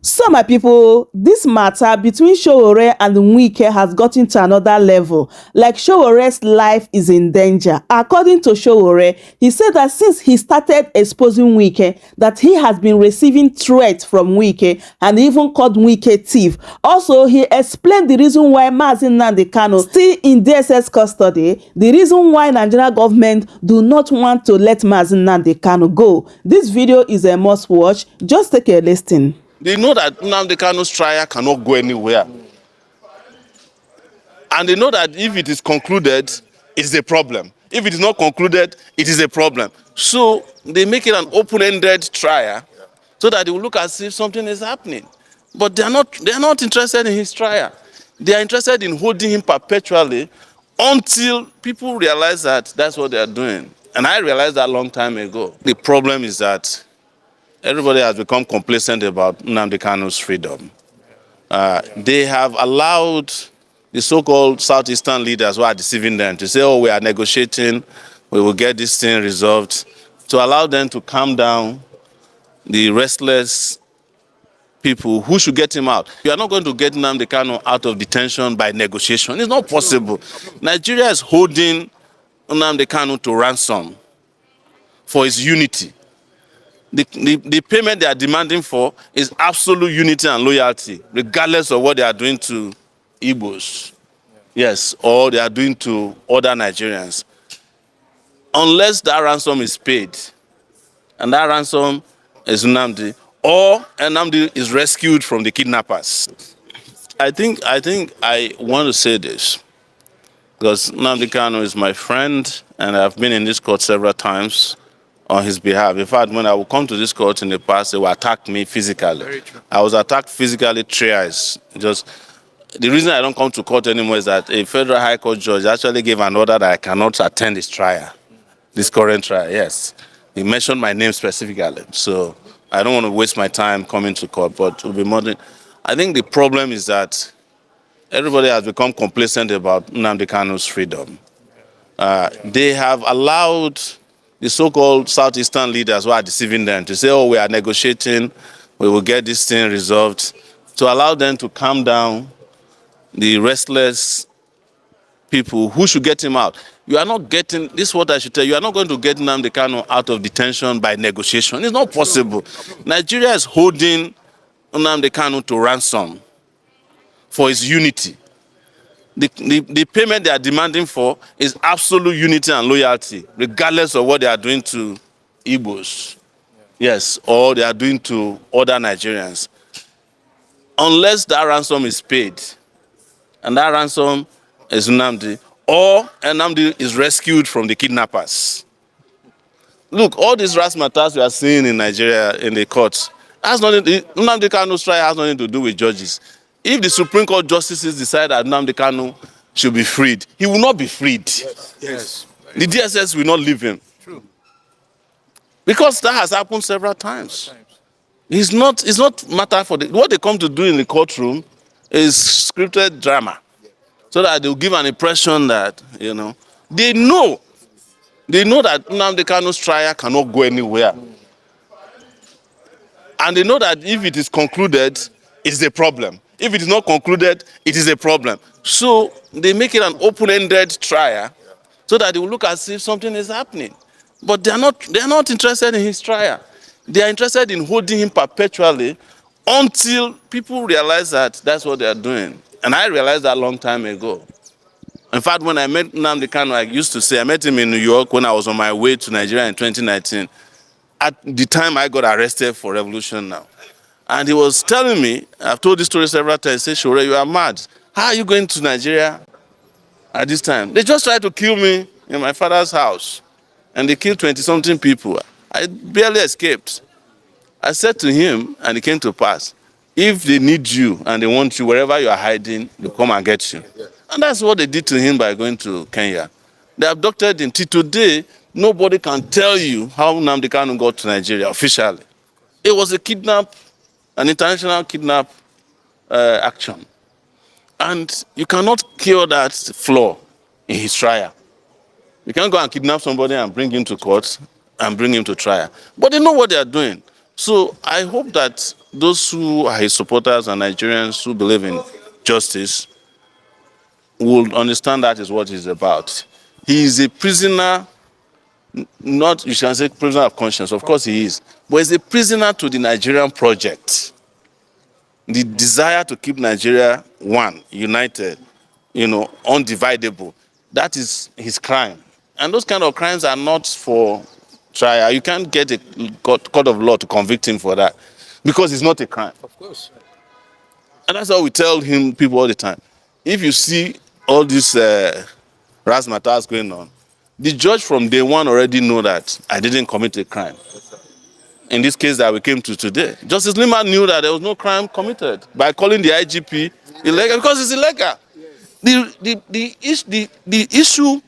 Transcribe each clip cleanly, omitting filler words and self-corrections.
So my people, this matter between Sowore and Wike has gotten to another level. Like Sowore's life is in danger. According to Sowore, he said that since he started exposing Wike, that he has been receiving threats from Wike and even called Wike thief. Also, he explained the reason why Nnamdi Kanu still in DSS custody, the reason why Nigerian government do not want to let Nnamdi Kanu go. This video is a must watch. Just take a listen. They know that Nnamdi Kanu's trial cannot go anywhere. And they know that if it is concluded, it's a problem. If it is not concluded, it is a problem. So they make it an open-ended trial so that they will look as if something is happening. But they are not interested in his trial. They are interested in holding him perpetually until people realize that that's what they are doing. And I realized that a long time ago. The problem is that everybody has become complacent about Nnamdi Kanu's freedom. They have allowed the so-called Southeastern leaders who are deceiving them to say, oh, we are negotiating, we will get this thing resolved, to allow them to calm down the restless people who should get him out. You are not going to get Nnamdi Kanu out of detention by negotiation. It's not possible. Nigeria is holding Nnamdi Kanu to ransom for his unity. The payment they are demanding for is absolute unity and loyalty, regardless of what they are doing to Igbos, yes, or they are doing to other Nigerians. Unless that ransom is paid, and that ransom is Nnamdi, or Nnamdi is rescued from the kidnappers. I think I want to say this, because Nnamdi Kanu is my friend, and I've been in this court several times on his behalf. In fact, when I would come to this court in the past, they would attack me physically. I was attacked physically thrice. Just the reason I don't come to court anymore is that a federal high court judge actually gave an order that I cannot attend this trial, this current trial. Yes, he mentioned my name specifically, so I don't want to waste my time coming to court. But to be modern, I think the problem is that everybody has become complacent about Nnamdi Kanu's freedom. They have allowed the so-called Southeastern leaders who are deceiving them to say, oh, we are negotiating, we will get this thing resolved, to allow them to calm down the restless people who should get him out. You are not getting, this is what I should tell you, you are not going to get Nnamdi Kanu out of detention by negotiation. It's not possible. Nigeria is holding Nnamdi Kanu to ransom for his unity. The payment they are demanding for is absolute unity and loyalty, regardless of what they are doing to Igbos, yes, or they are doing to other Nigerians. Unless that ransom is paid, and that ransom is Nnamdi, or Nnamdi is rescued from the kidnappers. Look, all these razzmatazz we are seeing in Nigeria in the courts, Nnamdi Kanu's trial has nothing to do with judges. If the Supreme Court justices decide that Nnamdi Kanu should be freed, he will not be freed. Yes. The DSS will not leave him. True. Because that has happened several times. It's not matter for what they come to do in the courtroom is scripted drama. So that they'll give an impression that, they know that Nnamdi Kanu's trial cannot go anywhere. And they know that if it is concluded, it's a problem. If it is not concluded, it is a problem. So they make it an open-ended trial so that they will look as if something is happening. But they are not interested in his trial. They are interested in holding him perpetually until people realize that that's what they are doing. And I realized that a long time ago. In fact, when I met Nnamdi Kanu, I used to say, I met him in New York when I was on my way to Nigeria in 2019. At the time I got arrested for revolution now. And he was telling me, I've told this story several times, he said, Sowore, you are mad. How are you going to Nigeria at this time? They just tried to kill me in my father's house. And they killed 20-something people. I barely escaped. I said to him, and it came to pass, if they need you and they want you, wherever you are hiding, they'll come and get you. And that's what they did to him by going to Kenya. They abducted him. Till today, nobody can tell you how Nnamdi Kanu got to Nigeria officially. It was a kidnap, an international kidnap action. And you cannot cure that flaw in his trial. You can't go and kidnap somebody and bring him to court and bring him to trial. But they know what they are doing. So I hope that those who are his supporters and Nigerians who believe in justice will understand that is what he's about. He is a prisoner, not, you can say prisoner of conscience, of course he is, but he's a prisoner to the Nigerian project. The desire to keep Nigeria one, united, undividable. That is his crime. And those kind of crimes are not for trial. You can't get a court of law to convict him for that because it's not a crime. Of course. And that's how we tell him, people all the time. If you see all these razzmatazz going on, the judge from day one already know that I didn't commit a crime. In this case that we came to today, Justice Lima knew that there was no crime committed by calling the IGP illegal because it's illegal. The issue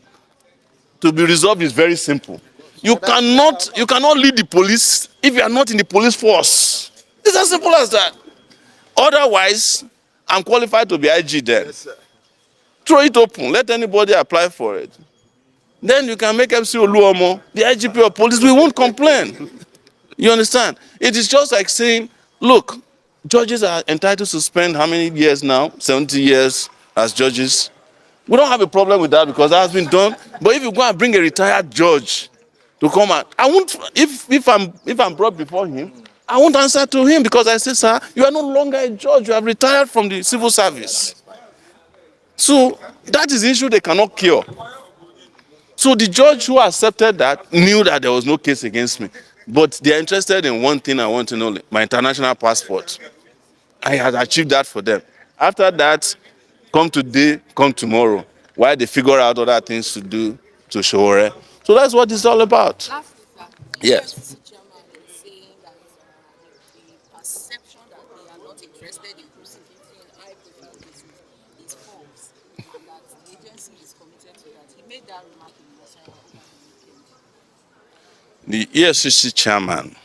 to be resolved is very simple. You cannot lead the police if you are not in the police force. It's as simple as that. Otherwise, I'm qualified to be IG then. Yes, sir. Throw it open. Let anybody apply for it. Then you can make MC Oluomo the IGP of police. We won't complain. You understand? It is just like saying, look, judges are entitled to spend how many years now? 70 years as judges. We don't have a problem with that because that has been done. But if you go and bring a retired judge to come out, I won't. If I'm brought before him, I won't answer to him because I say, sir, you are no longer a judge. You have retired from the civil service. So that is the issue they cannot cure. So the judge who accepted that knew that there was no case against me. But they are interested in one thing I want to know, my international passport. I had achieved that for them. After that, come today, come tomorrow. While they figure out other things to do to Sowore. So that's what it's all about. Lastly, sir, Yes. the chairman is saying that the perception that they are not interested in prosecuting high-profile cases is false, and that the agency is committed to that. He made that remark in Russia over the weekend. The EFCC chairman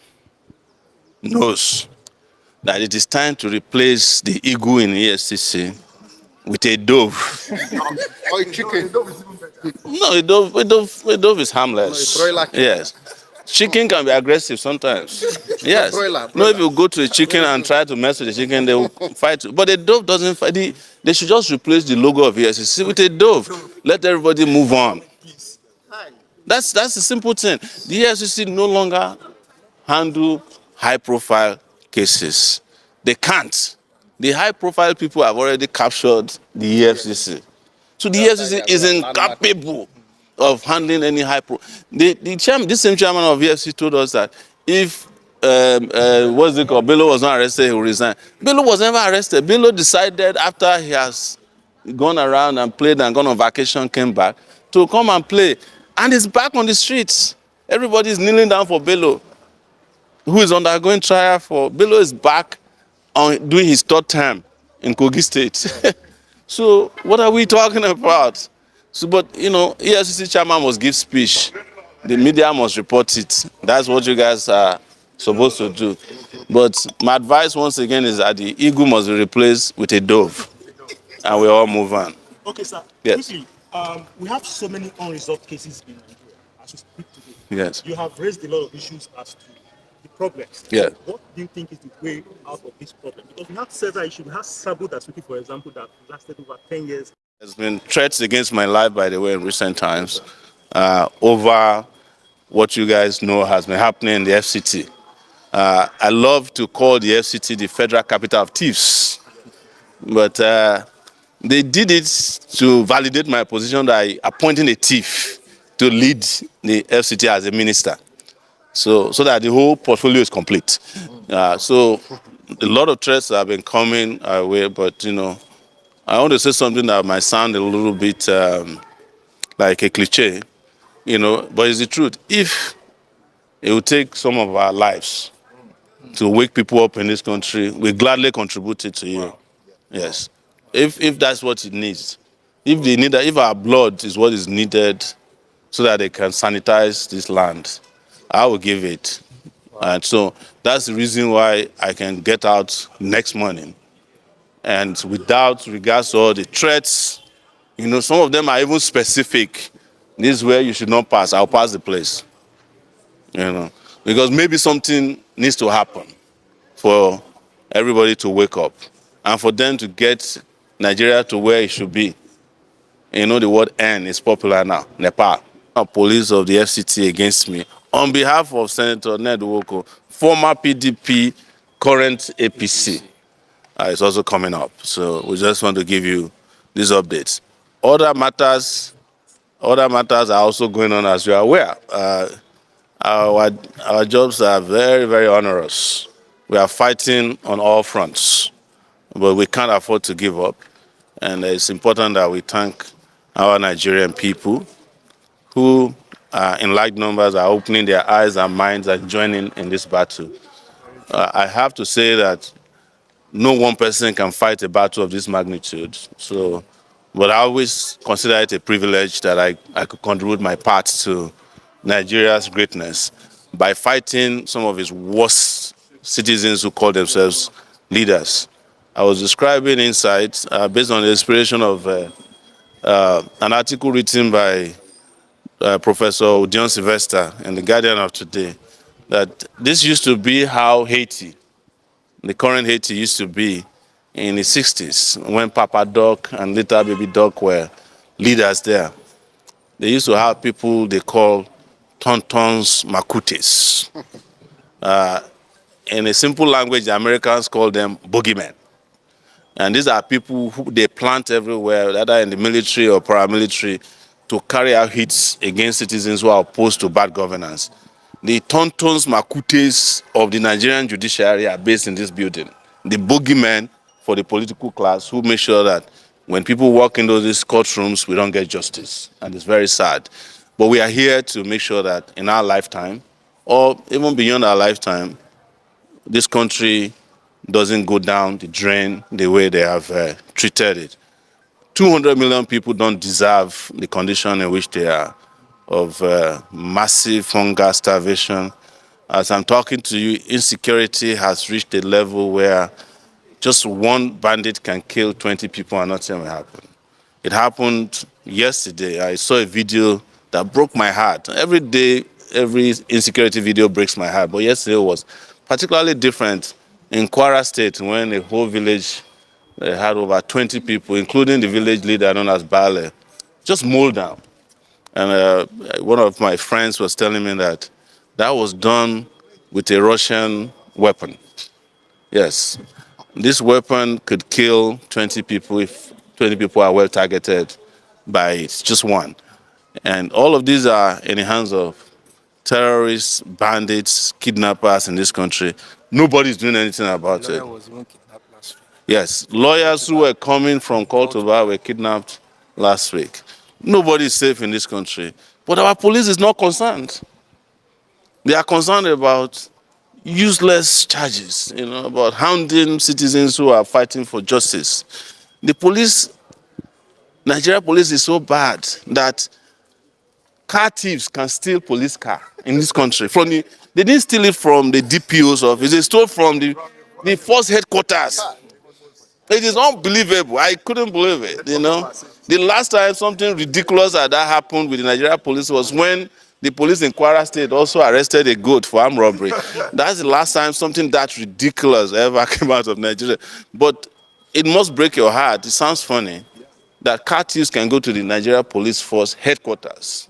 knows that it is time to replace the eagle in EFCC with a dove. Or a chicken. No, a dove is harmless. No, a broiler chicken. Yes. Chicken can be aggressive sometimes. Yes. Broiler. No, if you go to a chicken and try to mess with the chicken, they will fight. But a dove doesn't fight. They should just replace the logo of EFCC with a dove. Let everybody move on. That's the simple thing. The EFCC no longer handle high-profile cases. They can't. The high-profile people have already captured the EFCC. So the EFCC is incapable of handling any this same chairman of EFCC told us that if what's it called, Bello was not arrested, he will resign. Bello was never arrested. Bello decided after he has gone around and played and gone on vacation, came back to come and play. And he's back on the streets. Everybody is kneeling down for Bello, who is undergoing trial for. Bello is back on doing his third term in Kogi State. So what are we talking about? So, but EFCC chairman must give speech. The media must report it. That's what you guys are supposed to do. But my advice once again is that the eagle must be replaced with a dove, and we all move on. Okay, sir. Yes. Quickly, we have so many unresolved cases in Nigeria as we speak today. Yes. You have raised a lot of issues as to the problems. Yeah. What do you think is the way out of this problem? Because we have several issues. We have Sabo that's wiki, for example, that lasted over 10 years. There's been threats against my life, by the way, in recent times, over what you guys know has been happening in the FCT. I love to call the FCT the federal capital of thieves, but they did it to validate my position by appointing a thief to lead the FCT as a minister, so that the whole portfolio is complete. So a lot of threats have been coming our way, but I want to say something that might sound a little bit like a cliche, but it's the truth. If it would take some of our lives to wake people up in this country, we gladly contribute it to you. Yes. If that's what it needs. If our blood is what is needed so that they can sanitize this land, I will give it. And so that's the reason why I can get out next morning. And without regards to all the threats, some of them are even specific. This is where you should not pass. I'll pass the place. Because maybe something needs to happen for everybody to wake up and for them to get Nigeria to where it should be. You know, the word N is popular now, Nepal. Police of the FCT against me. On behalf of Senator Ned Nwoko, former PDP, current APC, is also coming up. So we just want to give you these updates. Other matters are also going on, as you are aware. Our jobs are very, very onerous. We are fighting on all fronts, but we can't afford to give up. And it's important that we thank our Nigerian people who, in large numbers, are opening their eyes and minds and joining in this battle. I have to say that no one person can fight a battle of this magnitude. So, but I always consider it a privilege that I could contribute my part to Nigeria's greatness by fighting some of its worst citizens who call themselves leaders. I was describing inside, based on the inspiration of an article written by Professor Udion Sylvester in the Guardian of today, that this used to be how Haiti, the current Haiti, used to be in the 60s when Papa Doc and later Baby Doc were leaders there. They used to have people they call tontons makutes. In a simple language, the Americans call them boogeymen. And these are people who they plant everywhere, whether in the military or paramilitary, to carry out hits against citizens who are opposed to bad governance. The tontons makutes of the Nigerian judiciary are based in this building. The boogeymen for the political class who make sure that when people walk into these courtrooms, we don't get justice. And it's very sad. But we are here to make sure that in our lifetime, or even beyond our lifetime, this country doesn't go down the drain the way they have treated it. 200 million people don't deserve the condition in which they are, of massive hunger, starvation. As I'm talking to you, insecurity has reached a level where just one bandit can kill 20 people and nothing will happen. It happened yesterday. I saw a video that broke my heart. Every day, every insecurity video breaks my heart, but yesterday was particularly different in Kwara State when a whole village had over 20 people, including the village leader known as Bale, just mowed down. And one of my friends was telling me that that was done with a Russian weapon. Yes, this weapon could kill 20 people if 20 people are well targeted by it, just one. And all of these are in the hands of terrorists, bandits, kidnappers in this country. Nobody's doing anything about it. Yes, lawyers who were coming from Cultivar were kidnapped last week. Nobody is safe in this country. But our police is not concerned. They are concerned about useless charges, about hounding citizens who are fighting for justice. The police, Nigeria police is so bad that car thieves can steal police car in this country. They didn't steal it from the DPO's office, they stole from the force headquarters. It is unbelievable. I couldn't believe it, The last time something ridiculous like that happened with the Nigeria police was when the police in Kwara State also arrested a goat for armed robbery. That's the last time something that ridiculous ever came out of Nigeria. But it must break your heart. It sounds funny that car thieves can go to the Nigeria Police Force headquarters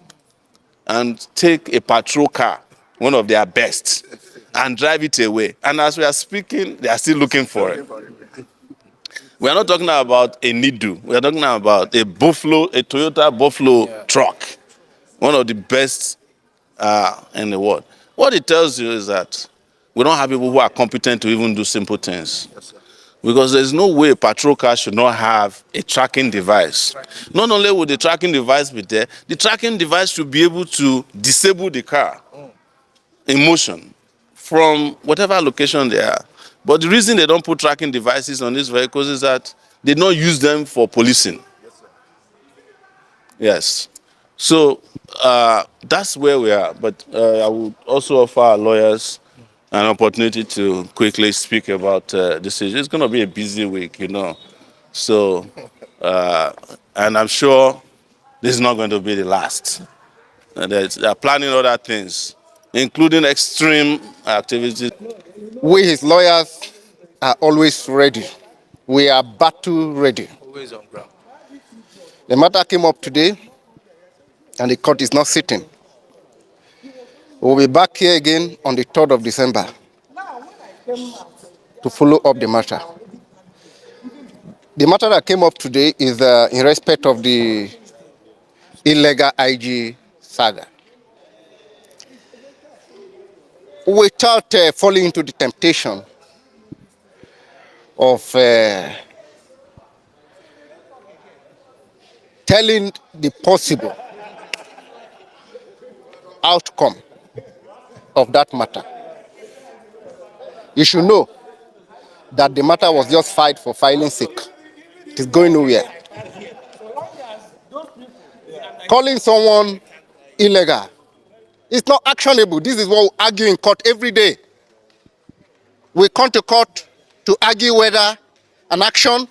and take a patrol car, one of their best, and drive it away. And as we are speaking, they are still looking for it. We are not talking about a Nidu. We are talking about a Toyota Buffalo truck, one of the best in the world. What it tells you is that we don't have people who are competent to even do simple things. Because there's no way a patrol car should not have a tracking device. Not only would the tracking device be there, the tracking device should be able to disable the car in motion from whatever location they are. But the reason they don't put tracking devices on these vehicles is that they don't use them for policing. Yes. So that's where we are. But I would also offer our lawyers an opportunity to quickly speak about this issue. It's going to be a busy week, So, and I'm sure this is not going to be the last. They are planning other things. including extreme activities. We, his lawyers, are always ready. We are battle ready. Always on ground. The matter came up today, and the court is not sitting. We'll be back here again on the 3rd of December to follow up the matter. The matter that came up today is in respect of the illegal IG saga. Without falling into the temptation of telling the possible outcome of that matter, you should know that the matter was just filed for filing sake. It is going nowhere. Calling someone illegal is not actionable. This is what we argue in court every day. We come to court to argue whether an action,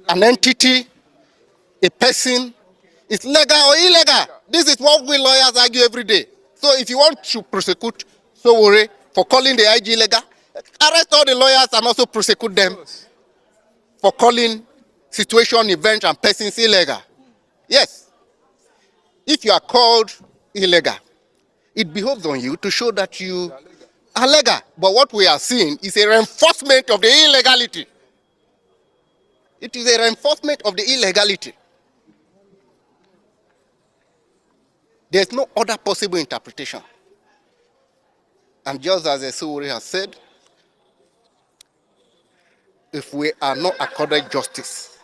an entity, a person is legal or illegal. This is what we lawyers argue every day. So if you want to prosecute Sowore for calling the IG illegal, arrest all the lawyers and also prosecute them for calling situation, event, and persons illegal. Yes. If you are called illegal, it behoves on you to show that you are legal. But what we are seeing is a reinforcement of the illegality. It is a reinforcement of the illegality. There's no other possible interpretation. And just as Sowore has said, if we are not accorded justice,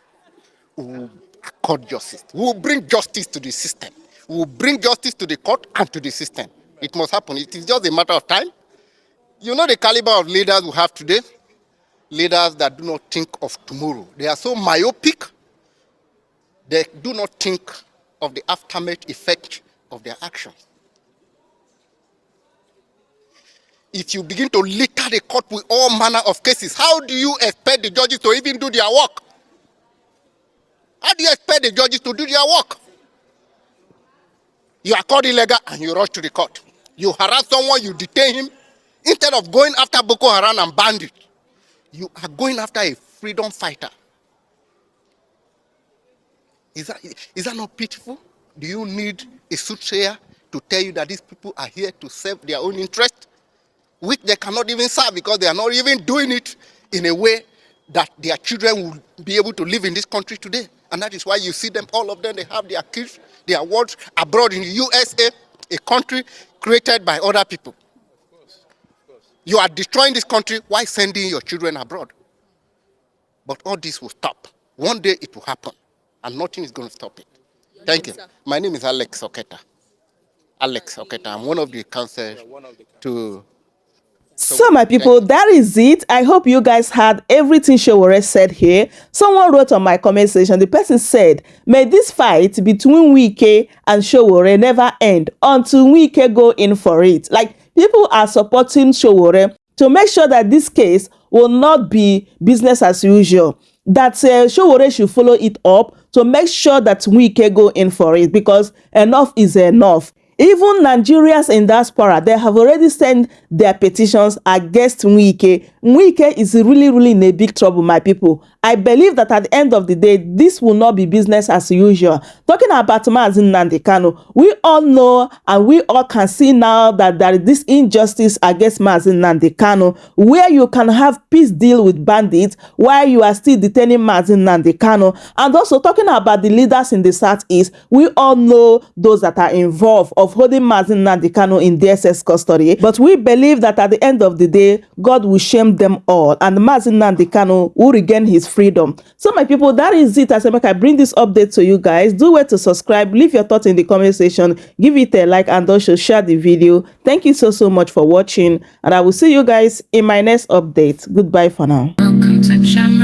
we will accord justice. We will bring justice to the system. We will bring justice to the court and to the system. It must happen. It is just a matter of time. You know the caliber of leaders we have today? Leaders that do not think of tomorrow. They are so myopic, they do not think of the aftermath effect of their actions. If you begin to litter the court with all manner of cases, how do you expect the judges to even do their work? How do you expect the judges to do their work? You are caught illegal and you rush to the court. You harass someone, you detain him. Instead of going after Boko Haram and bandits, you are going after a freedom fighter. Is that not pitiful? Do you need a soothsayer to tell you that these people are here to serve their own interest, which they cannot even serve because they are not even doing it in a way that their children will be able to live in this country today? And that is why you see them, all of them, they have their kids, their wards abroad in the USA, a country created by other people. You are destroying this country while sending your children abroad. But all this will stop. One day it will happen, and nothing is going to stop it. Thank you. My name is Alex Oketa. Alex Oketa. I'm one of the counsels to... So my people, that is it. I hope you guys had everything Sowore said here. Someone wrote on my comment section, the person said, may this fight between Wike and Sowore never end until Wike go in for it. Like, people are supporting Sowore to make sure that this case will not be business as usual. That Sowore should follow it up to make sure that Wike go in for it, because enough is enough. Even Nigerians in diaspora, they have already sent their petitions against Wike. Wike is really in a big trouble, my people. I believe that at the end of the day, this will not be business as usual. Talking about Nnamdi Kanu, we all know and we all can see now that there is this injustice against Nnamdi Kanu, where you can have peace deal with bandits while you are still detaining Nnamdi Kanu. And also talking about the leaders in the Southeast, we all know those that are involved of holding Nnamdi Kanu in DSS custody. But we believe that at the end of the day, God will shame them all and Nnamdi Kanu will regain his freedom. So my people, that is it. As I bring this update to you guys, do well to subscribe, leave your thoughts in the comment section, give it a like, and also share the video. Thank you so much for watching, and I will see you guys in my next update. Goodbye for now. Welcome to channel.